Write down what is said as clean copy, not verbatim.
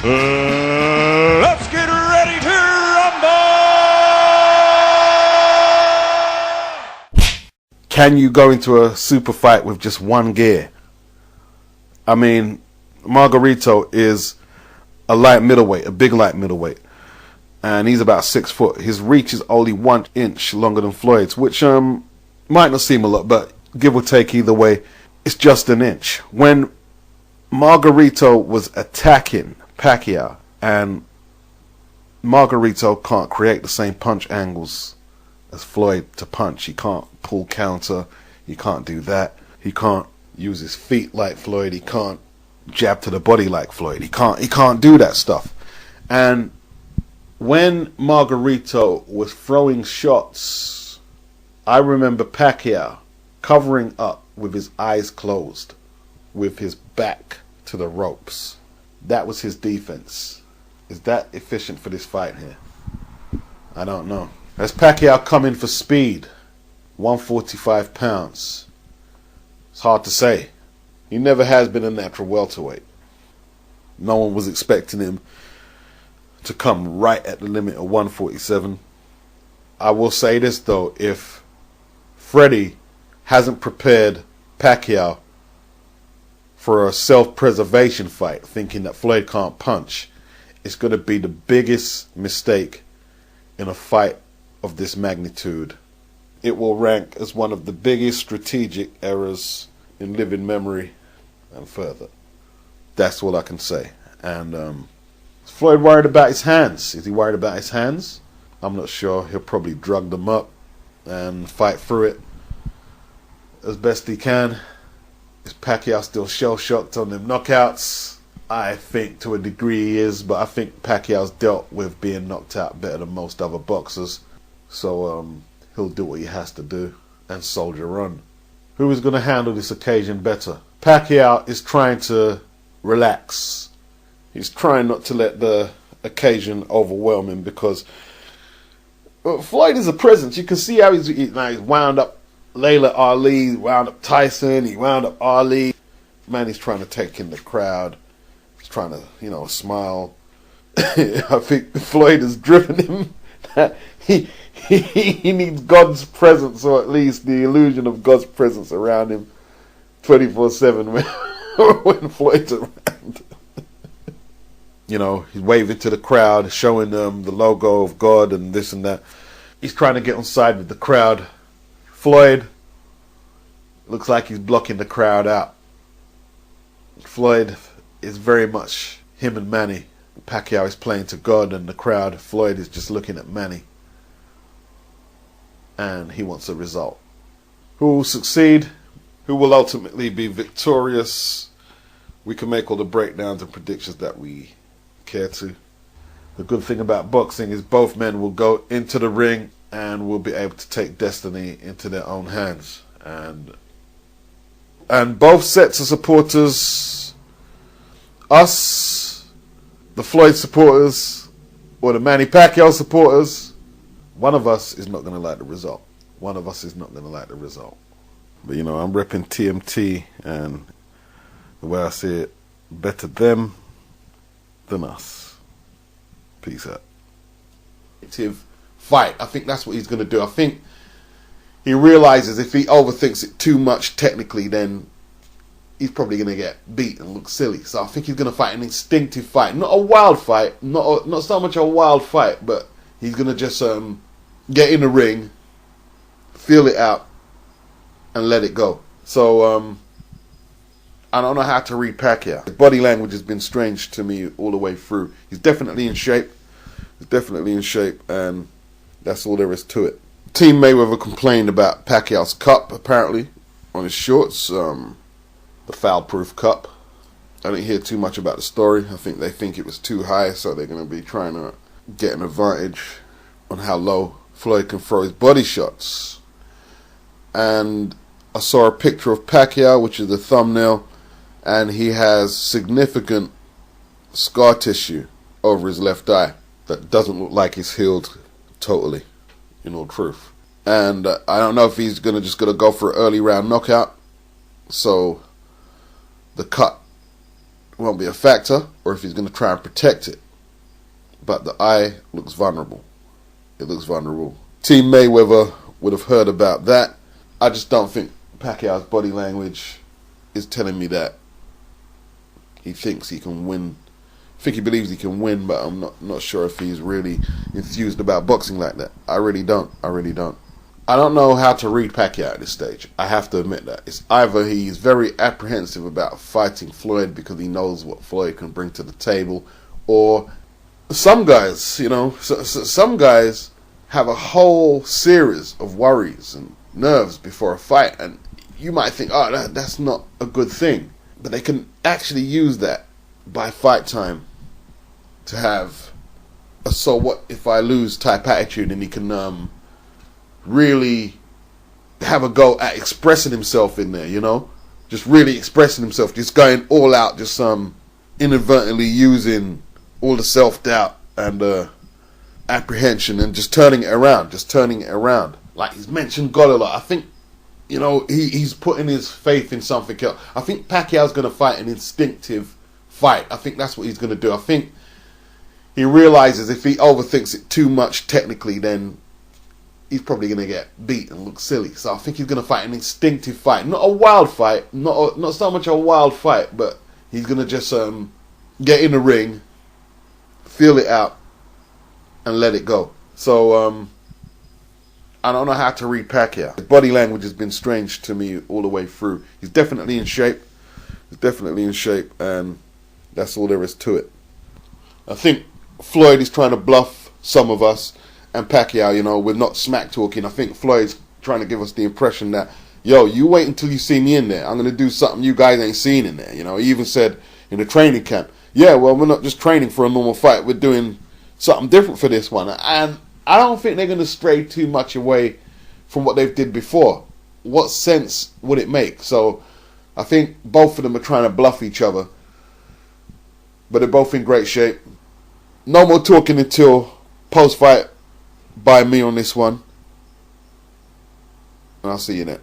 Let's get ready to rumble! Can you go into a super fight with just one gear? I mean, Margarito is a light middleweight, a big light middleweight. And he's about 6 foot. His reach is only 1 inch longer than Floyd's, which might not seem a lot, but give or take either way, it's just an inch. When Margarito was attacking Pacquiao, and Margarito can't create the same punch angles as Floyd to punch. He can't pull counter. He can't do that. He can't use his feet like Floyd. He can't jab to the body like Floyd. He can't do that stuff. And when Margarito was throwing shots, I remember Pacquiao covering up with his eyes closed, with his back to the ropes. That was his defense. Is that efficient for this fight here? I don't know. As Pacquiao coming for speed, 145 pounds. It's hard to say. He never has been a natural welterweight. No one was expecting him to come right at the limit of 147. I will say this though, if Freddie hasn't prepared Pacquiao for a self-preservation fight, thinking that Floyd can't punch, it's going to be the biggest mistake in a fight of this magnitude. It will rank as one of the biggest strategic errors in living memory and further. That's all I can say. And is Floyd worried about his hands? Is he worried about his hands? I'm not sure. He'll probably drug them up and fight through it as best he can. Is Pacquiao still shell-shocked on them knockouts? I think to a degree he is, but I think Pacquiao's dealt with being knocked out better than most other boxers. So he'll do what he has to do and soldier on. Who is going to handle this occasion better? Pacquiao is trying to relax. He's trying not to let the occasion overwhelm him, because Floyd is a presence. You can see how he's wound up Layla Ali, wound up Tyson, he wound up Ali. Man, he's trying to take in the crowd. He's trying to, smile. I think Floyd has driven him that he needs God's presence, or at least the illusion of God's presence around him 24/7 when Floyd's around. He's waving to the crowd, showing them the logo of God and this and that. He's trying to get on side with the crowd. Floyd looks like he's blocking the crowd out. Floyd is very much him and Manny. Pacquiao is playing to God and the crowd. Floyd is just looking at Manny. And he wants a result. Who will succeed? Who will ultimately be victorious? We can make all the breakdowns and predictions that we care to. The good thing about boxing is both men will go into the ring and will be able to take destiny into their own hands. And both sets of supporters, us, the Floyd supporters, or the Manny Pacquiao supporters, one of us is not going to like the result. One of us is not going to like the result. But I'm repping TMT, and the way I see it, better them than us. Peace out. Fight. I think that's what he's going to do. I think he realizes if he overthinks it too much technically, then he's probably going to get beat and look silly. So I think he's going to fight an instinctive fight. Not a wild fight. Not so much a wild fight, but he's going to just get in the ring, feel it out, and let it go. So I don't know how to read Pacquiao. His body language has been strange to me all the way through. He's definitely in shape. And that's all there is to it. Team Mayweather complained about Pacquiao's cup, apparently, on his shorts. The foul-proof cup. I didn't hear too much about the story. I think they think it was too high, so they're going to be trying to get an advantage on how low Floyd can throw his body shots. And I saw a picture of Pacquiao, which is the thumbnail, and he has significant scar tissue over his left eye that doesn't look like it's healed totally, in all truth. And I don't know if he's just gonna go for an early round knockout, so the cut won't be a factor, or if he's going to try and protect it. But the eye looks vulnerable. It looks vulnerable. Team Mayweather would have heard about that. I just don't think Pacquiao's body language is telling me that he thinks he can win. I think he believes he can win, but I'm not sure if he's really enthused about boxing like that. I really don't. I don't know how to read Pacquiao at this stage. I have to admit that. It's either he's very apprehensive about fighting Floyd because he knows what Floyd can bring to the table, or some guys, you know, some guys have a whole series of worries and nerves before a fight, and you might think, oh, that's not a good thing. But they can actually use that by fight time to have a so what if I lose type attitude, and he can really have a go at expressing himself in there, you know? Just really expressing himself, just going all out, just inadvertently using all the self-doubt and apprehension and just turning it around. Like he's mentioned God a lot. I think, you know, he's putting his faith in something else. I think Pacquiao's going to fight an instinctive fight. I think that's what he's going to do. I think he realizes if he overthinks it too much technically, then he's probably going to get beat and look silly. So I think he's going to fight an instinctive fight. Not a wild fight. Not so much a wild fight, but he's going to just get in the ring, feel it out, and let it go. So I don't know how to read Pacquiao. His body language has been strange to me all the way through. He's definitely in shape. And that's all there is to it. I think Floyd is trying to bluff some of us, and Pacquiao, you know, we're not smack talking. I think Floyd's trying to give us the impression that, yo, you wait until you see me in there. I'm going to do something you guys ain't seen in there. You know, he even said in the training camp, yeah, well, we're not just training for a normal fight. We're doing something different for this one. And I don't think they're going to stray too much away from what they've did before. What sense would it make? So I think both of them are trying to bluff each other. But they're both in great shape. No more talking until post-fight by me on this one. And I'll see you then.